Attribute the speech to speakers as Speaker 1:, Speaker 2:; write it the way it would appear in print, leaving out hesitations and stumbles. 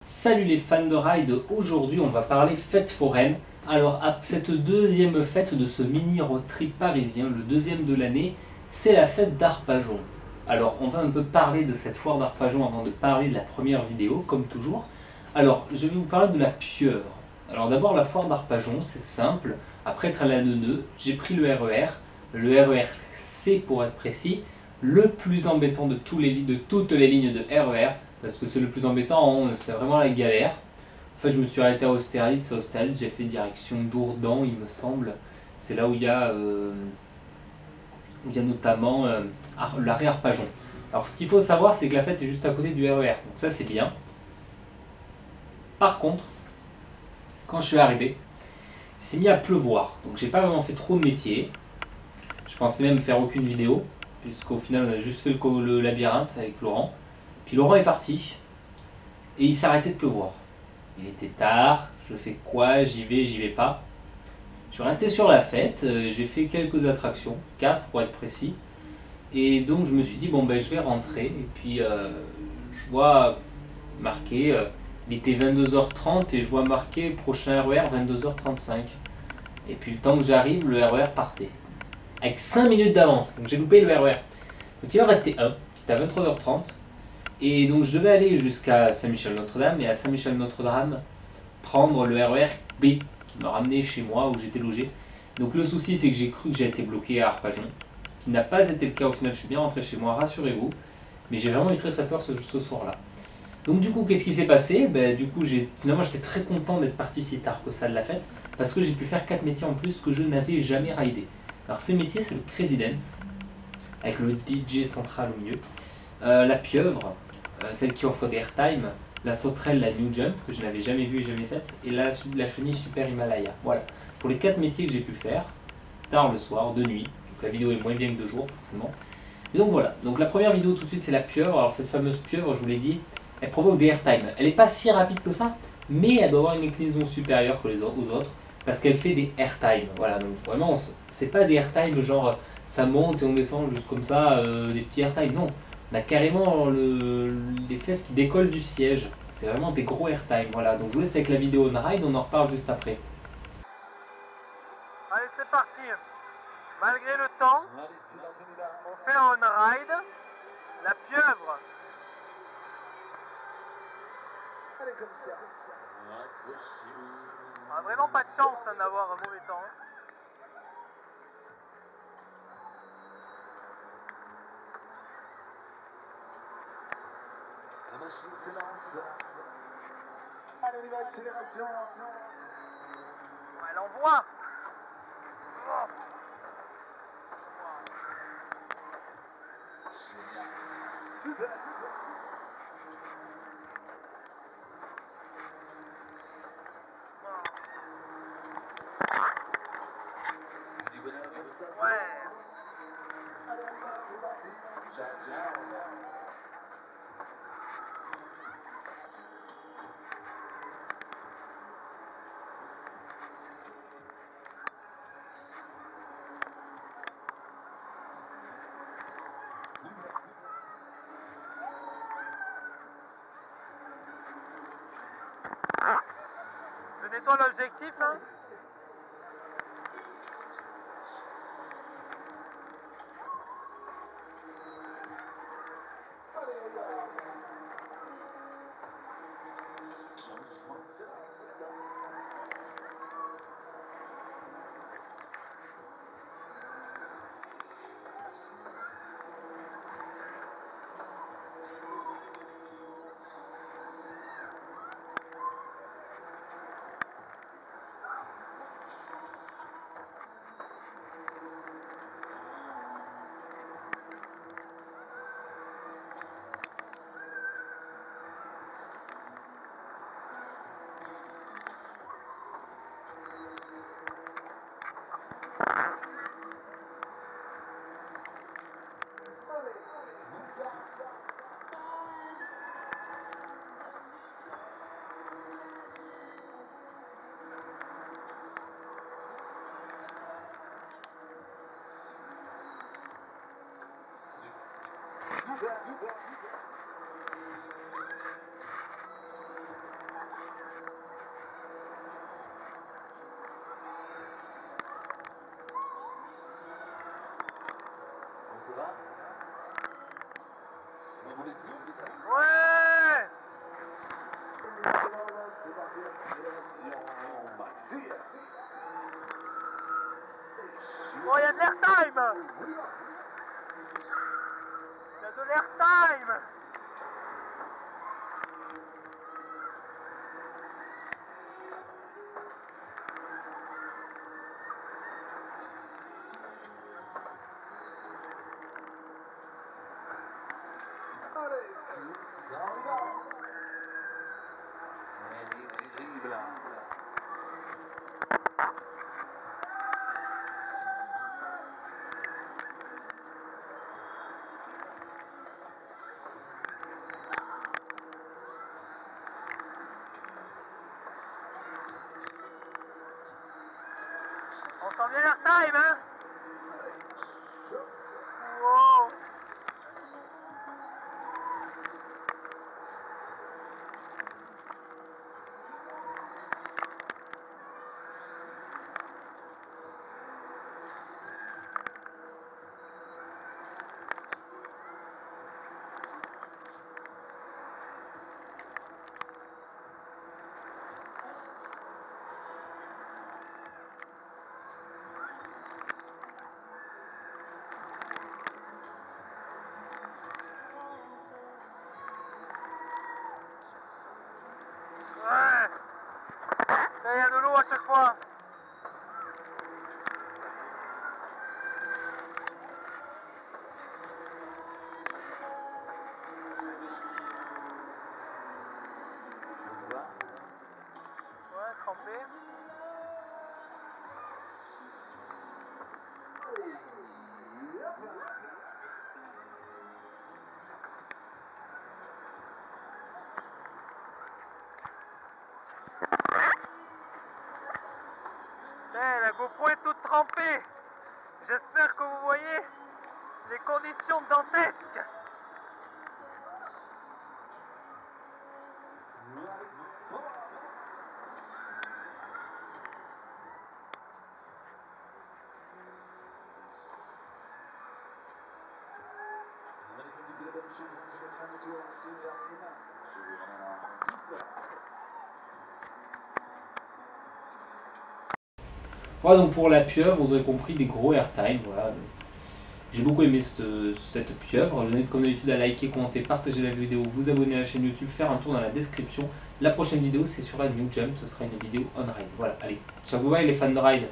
Speaker 1: Salut les fans de ride, aujourd'hui on va parler fête foraine. Alors à cette deuxième fête de ce mini road trip parisien, le deuxième de l'année, c'est la fête d'Arpajon. Alors on va un peu parler de cette foire d'Arpajon avant de parler de la première vidéo, comme toujours. Alors je vais vous parler de la pieuvre. Alors d'abord la foire d'Arpajon, c'est simple. Après être allé à Neuneu, j'ai pris le RER C pour être précis, le plus embêtant de toutes les lignes de RER, parce que c'est le plus embêtant, hein, c'est vraiment la galère. En fait, je me suis arrêté à Austerlitz. À Austerlitz, j'ai fait direction Dourdan, il me semble. C'est là où il y a notamment l'arrêt Arpajon. Alors, ce qu'il faut savoir, c'est que la fête est juste à côté du RER. Donc ça, c'est bien. Par contre, quand je suis arrivé, il s'est mis à pleuvoir. Donc, j'ai pas vraiment fait trop de métier. Je pensais même faire aucune vidéo, puisqu'au final, on a juste fait le labyrinthe avec Laurent. Puis Laurent est parti, et il s'est arrêté de pleuvoir. Il était tard, je fais quoi, j'y vais pas. Je suis resté sur la fête, j'ai fait quelques attractions, 4 pour être précis. Et donc je me suis dit, bon ben je vais rentrer. Et puis je vois marqué, il était 22h30 et je vois marqué prochain RER 22h35. Et puis le temps que j'arrive, le RER partait. Avec 5 minutes d'avance, donc j'ai loupé le RER. Donc il en restait un, qui était à 23h30. Et donc je devais aller jusqu'à Saint-Michel-Notre-Dame, et à Saint-Michel-Notre-Dame, prendre le RER B qui me ramenait chez moi où j'étais logé. Donc le souci, c'est que j'ai cru que j'ai été bloqué à Arpajon, ce qui n'a pas été le cas au final. Je suis bien rentré chez moi, rassurez-vous, mais j'ai vraiment eu très peur ce soir-là. Donc du coup, qu'est-ce qui s'est passé? Du coup, finalement j'étais très content d'être parti si tard que ça de la fête, parce que j'ai pu faire 4 métiers en plus que je n'avais jamais raidé. Alors ces métiers, c'est le Crazy Dance, avec le DJ central au milieu, la pieuvre, celle qui offre des airtime, la sauterelle, la New Jump, que je n'avais jamais vue et jamais faite, et la chenille Super Himalaya. Voilà, pour les 4 métiers que j'ai pu faire, tard le soir, de nuit, donc la vidéo est moins bien que de jour forcément. Et donc voilà, donc la première vidéo tout de suite c'est la pieuvre. Alors cette fameuse pieuvre, je vous l'ai dit, elle provoque des airtime. Elle n'est pas si rapide que ça, mais elle doit avoir une inclinaison supérieure que aux autres, parce qu'elle fait des airtime. Voilà, donc vraiment, c'est pas des airtime genre ça monte et on descend juste comme ça, des petits airtime, non. On a carrément les fesses qui décollent du siège. C'est vraiment des gros airtime. Voilà, donc je vous laisse avec la vidéo on ride, on en reparle juste après.
Speaker 2: Allez, c'est parti. Malgré le temps, on fait un ride. La pieuvre. On a vraiment pas de chance d'avoir un mauvais temps.
Speaker 3: La machine se lance. Allez, on y va, accélération.
Speaker 2: Elle envoie. Oh.
Speaker 3: Super. Du bonheur comme ça.
Speaker 2: Ouais.
Speaker 3: Allez, on y va, c'est parti. Ciao, ciao.
Speaker 2: Je nettoie l'objectif. Hein. Oh, il y a de l'airtime. Il y a de l'airtime.
Speaker 3: Allez, ça y va. Elle est terrible.
Speaker 2: On sent bien l'airtime, hein. Wow. Ouais. Là, il y a de l'eau à chaque fois.
Speaker 3: Ça va?
Speaker 2: Ouais, trempé.
Speaker 3: Et hop là.
Speaker 2: La GoPro est toute trempée. J'espère que vous voyez les conditions dantesques.
Speaker 1: Voilà donc pour la pieuvre, vous aurez compris des gros airtime. Voilà. J'ai beaucoup aimé cette pieuvre. Je vous invite comme d'habitude à liker, commenter, partager la vidéo, vous abonner à la chaîne YouTube, faire un tour dans la description. La prochaine vidéo c'est sur un new jump, ce sera une vidéo on ride. Voilà, allez, ciao bye les fans de ride.